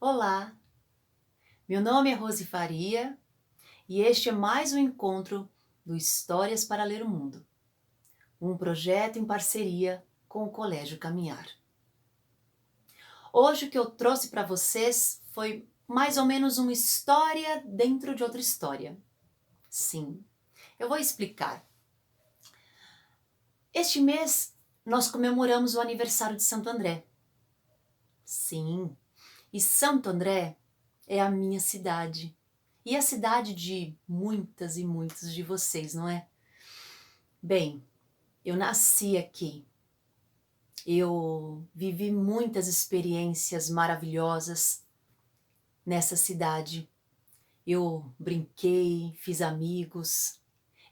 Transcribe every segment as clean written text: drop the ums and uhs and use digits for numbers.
Olá, meu nome é Rose Faria e este é mais um encontro do Histórias para Ler o Mundo, um projeto em parceria com o Colégio Caminhar. Hoje o que eu trouxe para vocês foi mais ou menos uma história dentro de outra história. Sim, eu vou explicar. Este mês nós comemoramos o aniversário de Santo André. Sim, e Santo André é a minha cidade. E a cidade de muitas e muitos de vocês, não é? Bem, eu nasci aqui. Eu vivi muitas experiências maravilhosas nessa cidade. Eu brinquei, fiz amigos,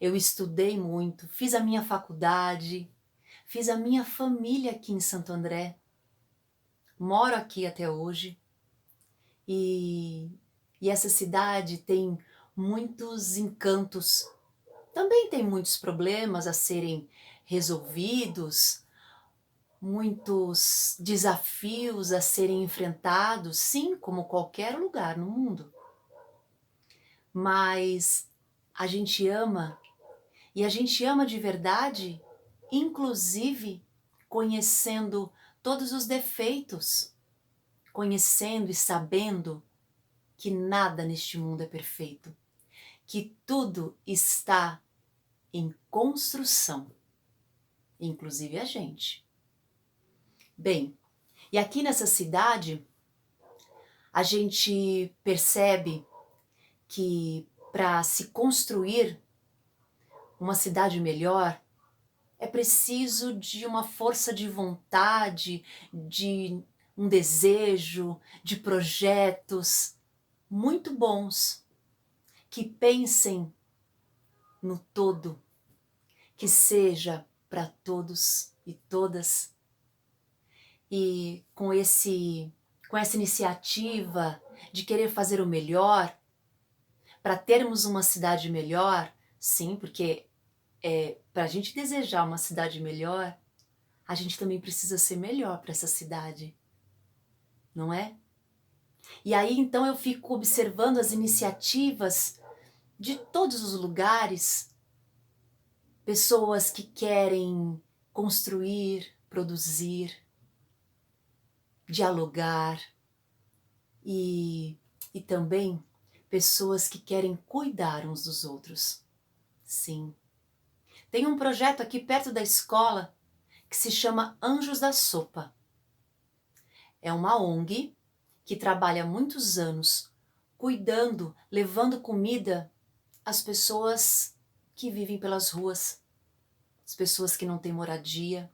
eu estudei muito, fiz a minha faculdade, fiz a minha família aqui em Santo André. Moro aqui até hoje e, e essa cidade tem muitos encantos. Também tem muitos problemas a serem resolvidos, muitos desafios a serem enfrentados, sim, como qualquer lugar no mundo. Mas a gente ama, e a gente ama de verdade, inclusive conhecendo todos os defeitos, conhecendo e sabendo que nada neste mundo é perfeito, que tudo está em construção, inclusive a gente. Bem, e aqui nessa cidade, a gente percebe que para se construir uma cidade melhor, é preciso de uma força de vontade, de um desejo, de projetos muito bons, que pensem no todo, que seja para todos e todas. E com essa iniciativa de querer fazer o melhor, para termos uma cidade melhor, sim, porque para a gente desejar uma cidade melhor, a gente também precisa ser melhor para essa cidade, não é? E aí então eu fico observando as iniciativas de todos os lugares, pessoas que querem construir, produzir, dialogar e também pessoas que querem cuidar uns dos outros. Sim. Tem um projeto aqui perto da escola que se chama Anjos da Sopa. É uma ONG que trabalha há muitos anos cuidando, levando comida às pessoas que vivem pelas ruas, as pessoas que não têm moradia,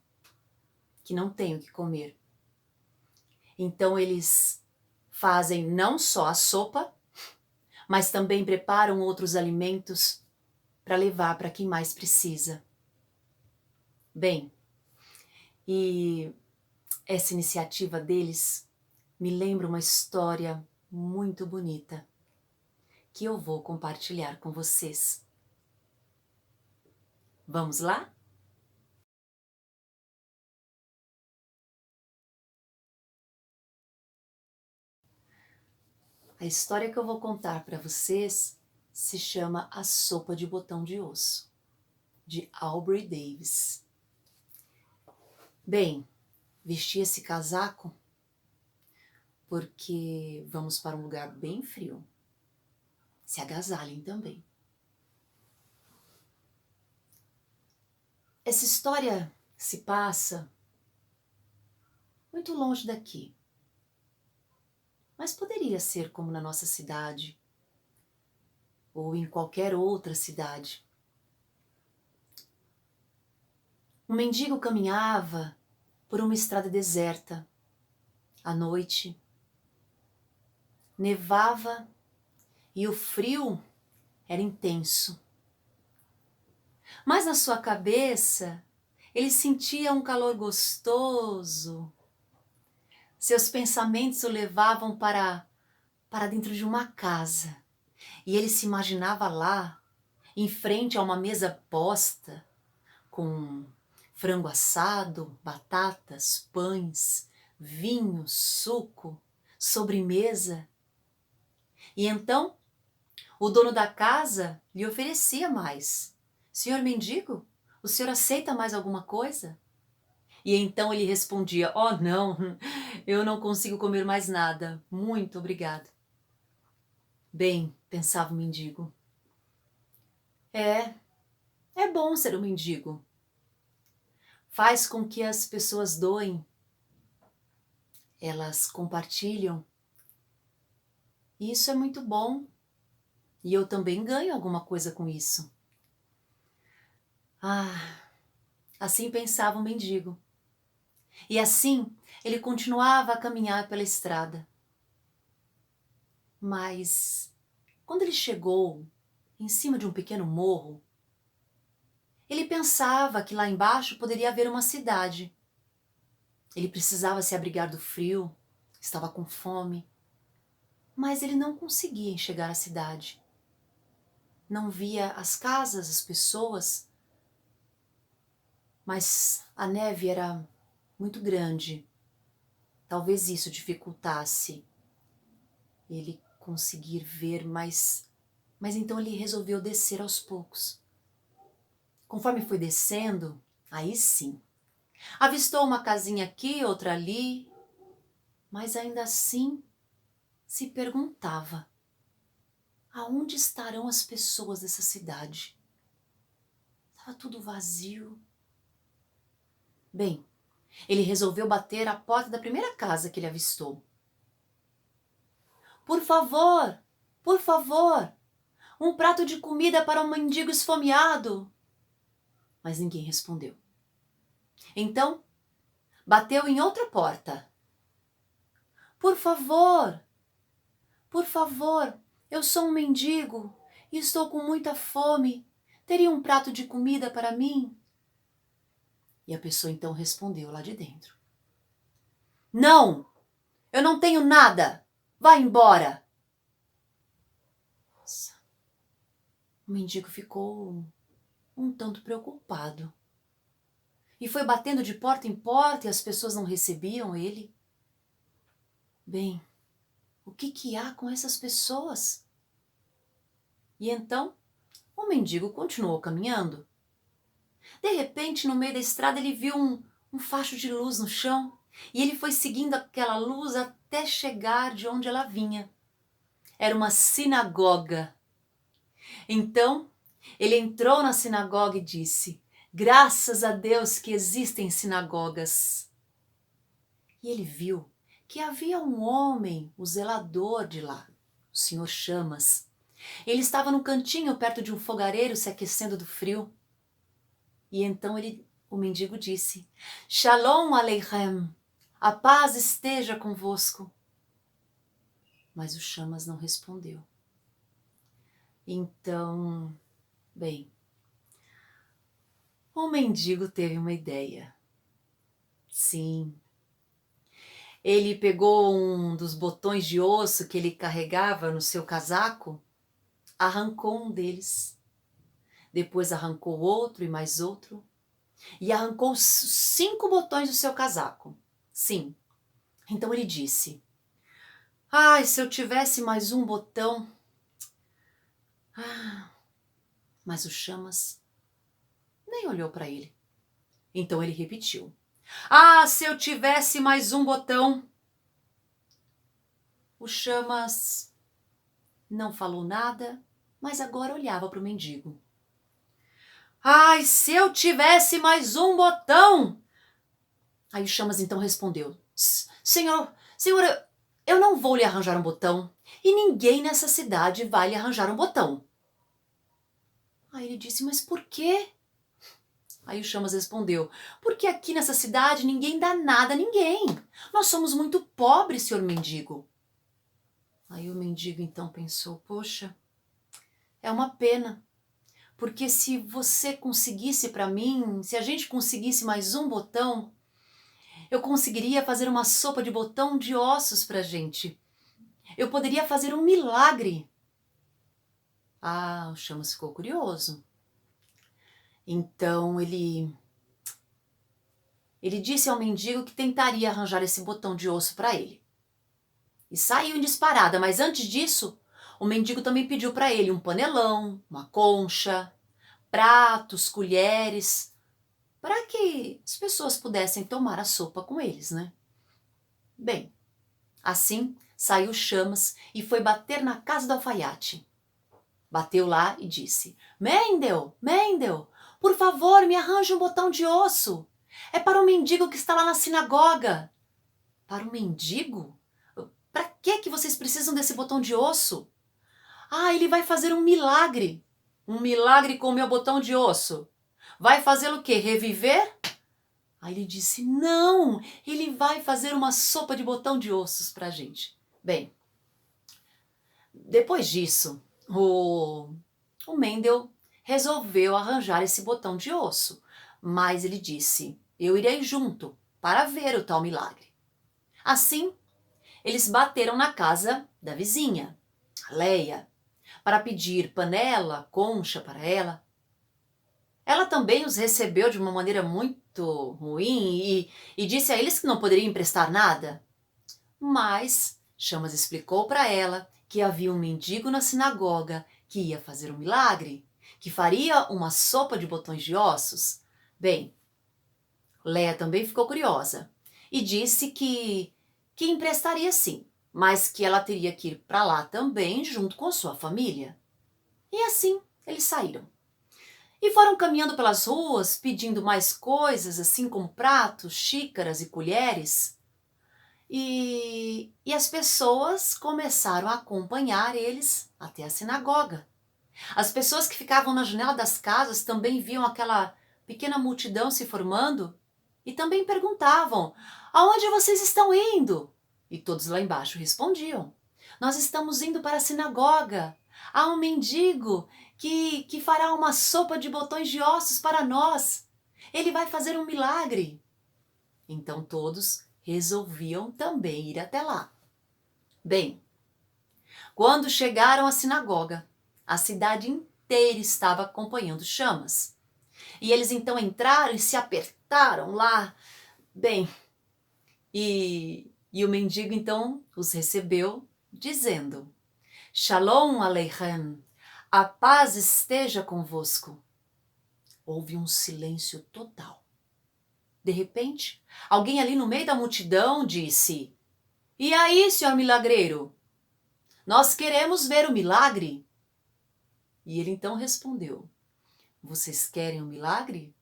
que não têm o que comer. Então eles fazem não só a sopa, mas também preparam outros alimentos para levar para quem mais precisa. Bem, e essa iniciativa deles me lembra uma história muito bonita que eu vou compartilhar com vocês. Vamos lá? A história que eu vou contar para vocês se chama A Sopa de Botão de Osso, de Aubrey Davis. Bem, vesti esse casaco porque vamos para um lugar bem frio. Se agasalhem também. Essa história se passa muito longe daqui, mas poderia ser como na nossa cidade ou em qualquer outra cidade. Um mendigo caminhava por uma estrada deserta. À noite, nevava e o frio era intenso. Mas na sua cabeça, ele sentia um calor gostoso. Seus pensamentos o levavam para dentro de uma casa. E ele se imaginava lá, em frente a uma mesa posta, com frango assado, batatas, pães, vinho, suco, sobremesa. E então o dono da casa lhe oferecia mais. Senhor mendigo, o senhor aceita mais alguma coisa? E então ele respondia, oh não, eu não consigo comer mais nada, muito obrigado. Bem, pensava o mendigo, é bom ser um mendigo. Faz com que as pessoas doem, elas compartilham. E isso é muito bom. E eu também ganho alguma coisa com isso. Assim pensava o mendigo. E assim ele continuava a caminhar pela estrada. Mas quando ele chegou em cima de um pequeno morro, ele pensava que lá embaixo poderia haver uma cidade. Ele precisava se abrigar do frio, estava com fome, mas ele não conseguia enxergar a cidade. Não via as casas, as pessoas, mas a neve era muito grande. Talvez isso dificultasse ele conseguir ver, mas então ele resolveu descer aos poucos. Conforme foi descendo, aí sim, avistou uma casinha aqui, outra ali, mas ainda assim se perguntava: aonde estarão as pessoas dessa cidade? Estava tudo vazio. Bem, ele resolveu bater à porta da primeira casa que ele avistou. Por favor, um prato de comida para um mendigo esfomeado. Mas ninguém respondeu. Então, bateu em outra porta. Por favor, eu sou um mendigo e estou com muita fome. Teria um prato de comida para mim? E a pessoa então respondeu lá de dentro: não, eu não tenho nada. Vá embora. Nossa, o mendigo ficou um tanto preocupado. E foi batendo de porta em porta e as pessoas não recebiam ele. Bem, o que há com essas pessoas? E então, o mendigo continuou caminhando. De repente, no meio da estrada, ele viu um facho de luz no chão e ele foi seguindo aquela luz até chegar de onde ela vinha. Era uma sinagoga. Então, ele entrou na sinagoga e disse: graças a Deus que existem sinagogas. E ele viu que havia um homem, o zelador de lá, o senhor Chamas. Ele estava no cantinho perto de um fogareiro se aquecendo do frio. E então o mendigo disse: Shalom Aleichem, a paz esteja convosco. Mas o Chamas não respondeu. Então, bem, o mendigo teve uma ideia. Sim. Ele pegou um dos botões de osso que ele carregava no seu casaco, arrancou um deles, depois arrancou outro e mais outro, e arrancou 5 botões do seu casaco. Sim. Então ele disse: ai, se eu tivesse mais um botão. Mas o Chamas nem olhou para ele. Então ele repetiu: ah, se eu tivesse mais um botão. O Chamas não falou nada, mas agora olhava para o mendigo. Ai, se eu tivesse mais um botão! Aí o Chamas então respondeu: senhor, eu não vou lhe arranjar um botão e ninguém nessa cidade vai lhe arranjar um botão. Aí ele disse: mas por quê? Aí o Chamas respondeu: porque aqui nessa cidade ninguém dá nada a ninguém. Nós somos muito pobres, senhor mendigo. Aí o mendigo então pensou: poxa, é uma pena. Porque se você conseguisse para mim, se a gente conseguisse mais um botão, eu conseguiria fazer uma sopa de botão de ossos pra gente. Eu poderia fazer um milagre. Ah, o Chamas ficou curioso. Então ele disse ao mendigo que tentaria arranjar esse botão de osso para ele. e saiu em disparada, mas antes disso, o mendigo também pediu para ele um panelão, uma concha, pratos, colheres, para que as pessoas pudessem tomar a sopa com eles, né? Bem, assim saiu Chamas e foi bater na casa do alfaiate. Bateu lá e disse: Mendel, Mendel, por favor, me arranje um botão de osso. É para o mendigo que está lá na sinagoga. Para o mendigo? Para que vocês precisam desse botão de osso? Ah, ele vai fazer um milagre. Um milagre com o meu botão de osso. Vai fazê-lo o quê? Reviver? Aí ele disse: não, ele vai fazer uma sopa de botão de ossos para a gente. Bem, depois disso, o Mendel resolveu arranjar esse botão de osso, mas ele disse: eu irei junto para ver o tal milagre. Assim, eles bateram na casa da vizinha, a Leia, para pedir panela, concha para ela. Ela também os recebeu de uma maneira muito ruim e disse a eles que não poderia emprestar nada. Mas Chamas explicou para ela que havia um mendigo na sinagoga que ia fazer um milagre, que faria uma sopa de botões de ossos. Bem, Leia também ficou curiosa e disse que emprestaria sim, mas que ela teria que ir para lá também junto com sua família. E assim eles saíram. E foram caminhando pelas ruas, pedindo mais coisas, assim como pratos, xícaras e colheres. E as pessoas começaram a acompanhar eles até a sinagoga. As pessoas que ficavam na janela das casas também viam aquela pequena multidão se formando e também perguntavam: aonde vocês estão indo? E todos lá embaixo respondiam: nós estamos indo para a sinagoga. Há um mendigo que fará uma sopa de botões de ossos para nós. Ele vai fazer um milagre. Então todos resolviam também ir até lá. Bem, quando chegaram à sinagoga, a cidade inteira estava acompanhando Chamas. E eles então entraram e se apertaram lá. Bem, e o mendigo então os recebeu, dizendo: Shalom Aleichem, a paz esteja convosco. Houve um silêncio total. De repente, alguém ali no meio da multidão disse: e aí, senhor milagreiro? Nós queremos ver o milagre. E ele então respondeu: vocês querem um milagre?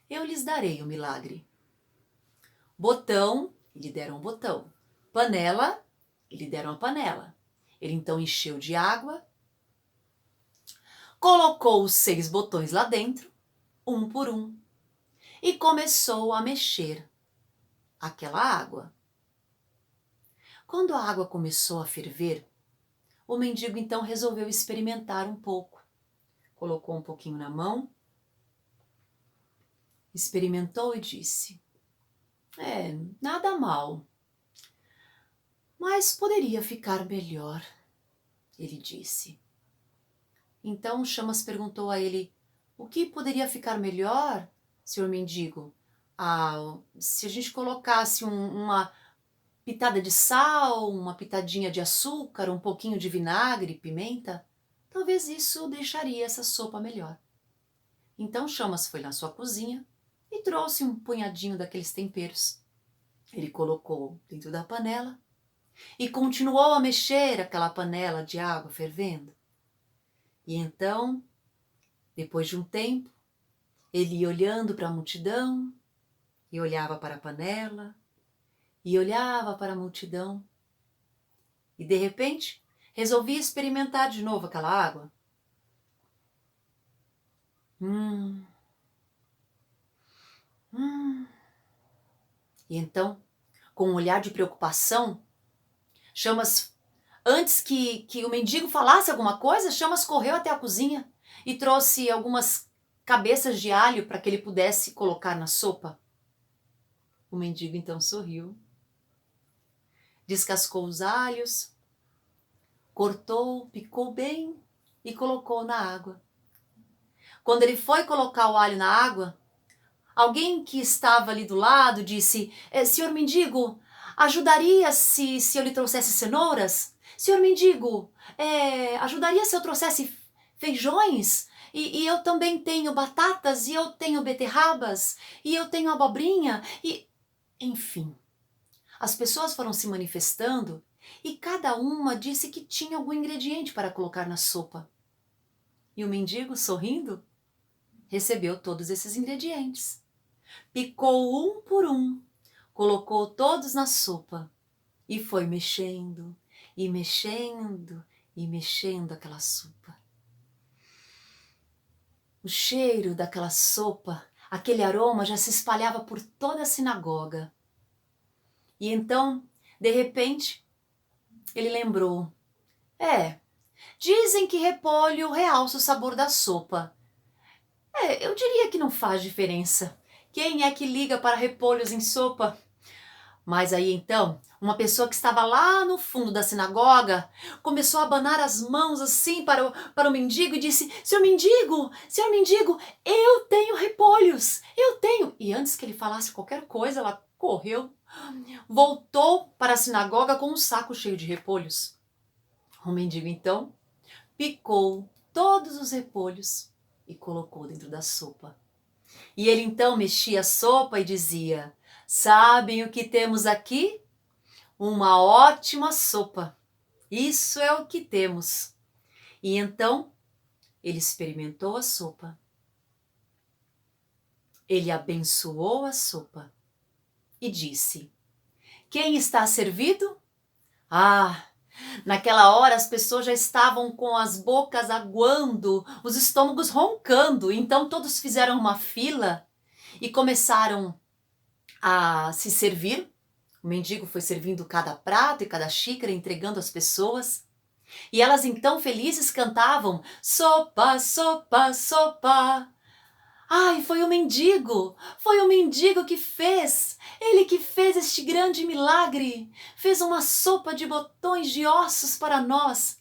Eu lhes darei o milagre. Botão, e lhe deram um botão. Panela, e lhe deram a panela. Ele então encheu de água, colocou os 6 botões lá dentro, um por um, e começou a mexer aquela água. Quando a água começou a ferver, o mendigo então resolveu experimentar um pouco. Colocou um pouquinho na mão, experimentou e disse: nada mal, mas poderia ficar melhor, ele disse. Então Chamas perguntou a ele: o que poderia ficar melhor, senhor mendigo? Se a gente colocasse uma pitada de sal, uma pitadinha de açúcar, um pouquinho de vinagre e pimenta, talvez isso deixaria essa sopa melhor. Então Chamas foi na sua cozinha e trouxe um punhadinho daqueles temperos. Ele colocou dentro da panela e continuou a mexer aquela panela de água fervendo. E então, depois de um tempo, ele ia olhando para a multidão e olhava para a panela e olhava para a multidão. E de repente, resolvia experimentar de novo aquela água. E então, com um olhar de preocupação, Chamas, antes que o mendigo falasse alguma coisa, Chamas correu até a cozinha e trouxe algumas cabeças de alho para que ele pudesse colocar na sopa. O mendigo então sorriu, descascou os alhos, cortou, picou bem e colocou na água. Quando ele foi colocar o alho na água, alguém que estava ali do lado disse: senhor mendigo, ajudaria se eu lhe trouxesse cenouras? Senhor mendigo, ajudaria se eu trouxesse feijões? E eu também tenho batatas, e eu tenho beterrabas, e eu tenho abobrinha, e... Enfim, as pessoas foram se manifestando e cada uma disse que tinha algum ingrediente para colocar na sopa. E o mendigo, sorrindo, recebeu todos esses ingredientes. Picou um por um, colocou todos na sopa e foi mexendo, e mexendo, e mexendo aquela sopa. O cheiro daquela sopa, aquele aroma já se espalhava por toda a sinagoga. E então, de repente, ele lembrou: dizem que repolho realça o sabor da sopa. Eu diria que não faz diferença. Quem é que liga para repolhos em sopa? Mas aí então, uma pessoa que estava lá no fundo da sinagoga começou a abanar as mãos assim para o mendigo e disse: Senhor mendigo, eu tenho repolhos, eu tenho. E antes que ele falasse qualquer coisa, ela correu, voltou para a sinagoga com um saco cheio de repolhos. O mendigo então picou todos os repolhos e colocou dentro da sopa. E ele então mexia a sopa e dizia: sabem o que temos aqui? Uma ótima sopa. Isso é o que temos. E então ele experimentou a sopa. Ele abençoou a sopa e disse: quem está servido? Naquela hora as pessoas já estavam com as bocas aguando, os estômagos roncando. Então todos fizeram uma fila e começaram a se servir. O mendigo foi servindo cada prato e cada xícara, entregando às pessoas. E elas então felizes cantavam: sopa, sopa, sopa. Ai, foi o mendigo que fez, ele que fez este grande milagre, fez uma sopa de botões de ossos para nós.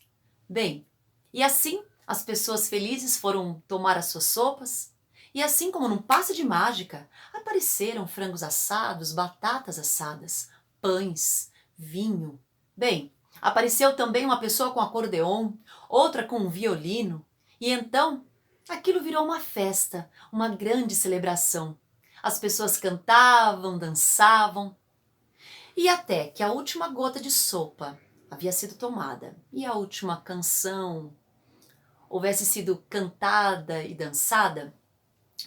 Bem, e assim as pessoas felizes foram tomar as suas sopas, e assim como num passe de mágica, apareceram frangos assados, batatas assadas, pães, vinho. Bem, apareceu também uma pessoa com acordeon, outra com um violino, e então aquilo virou uma festa, uma grande celebração. As pessoas cantavam, dançavam, e até que a última gota de sopa havia sido tomada e a última canção houvesse sido cantada e dançada,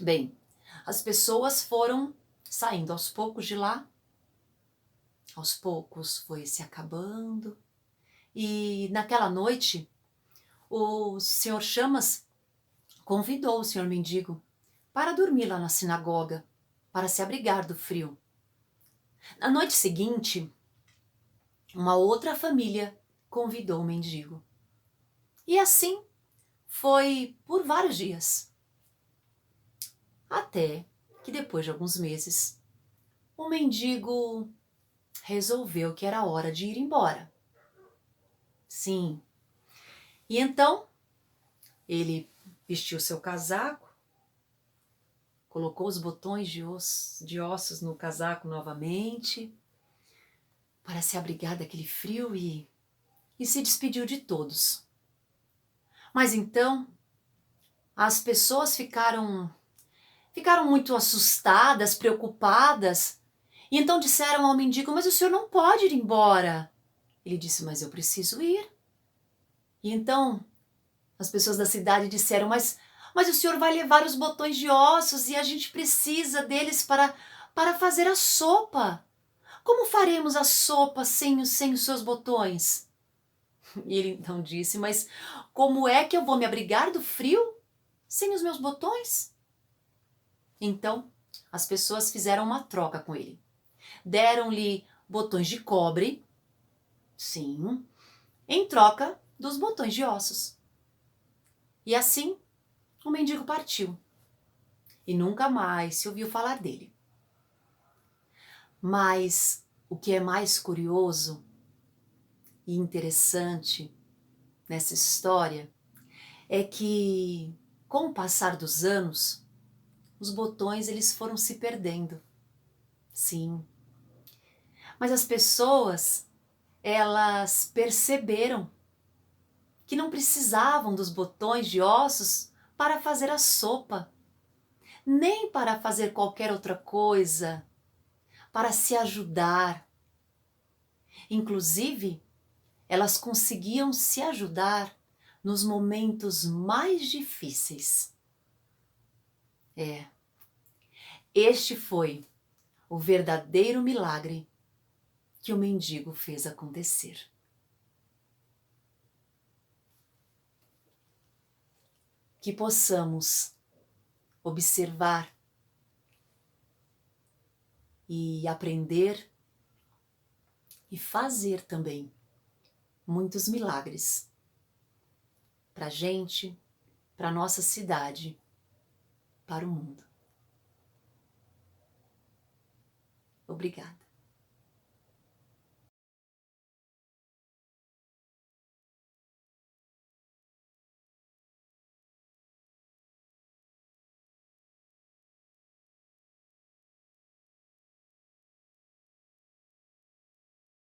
bem, as pessoas foram saindo aos poucos de lá, aos poucos foi se acabando, e naquela noite o Senhor Chamas convidou o Senhor Mendigo para dormir lá na sinagoga, para se abrigar do frio. Na noite seguinte, uma outra família convidou o mendigo. E assim foi por vários dias. Até que depois de alguns meses, o mendigo resolveu que era hora de ir embora. Sim. E então, ele vestiu seu casaco, colocou os botões de ossos no casaco novamente, para se abrigar daquele frio e se despediu de todos. Mas então, as pessoas ficaram muito assustadas, preocupadas, e então disseram ao mendigo: mas o senhor não pode ir embora. Ele disse: mas eu preciso ir. E então as pessoas da cidade disseram: mas o senhor vai levar os botões de ossos e a gente precisa deles para fazer a sopa. Como faremos a sopa sem os seus botões? E ele então disse: mas como é que eu vou me abrigar do frio sem os meus botões? Então as pessoas fizeram uma troca com ele. Deram-lhe botões de cobre, sim, em troca dos botões de ossos. E assim o mendigo partiu e nunca mais se ouviu falar dele. Mas o que é mais curioso e interessante nessa história é que, com o passar dos anos, os botões eles foram se perdendo. Sim. Mas as pessoas, elas perceberam que não precisavam dos botões de ossos para fazer a sopa, nem para fazer qualquer outra coisa, para se ajudar. Inclusive, elas conseguiam se ajudar nos momentos mais difíceis. Este foi o verdadeiro milagre que o mendigo fez acontecer. Que possamos observar e aprender e fazer também muitos milagres para a gente, para a nossa cidade, para o mundo. Obrigada.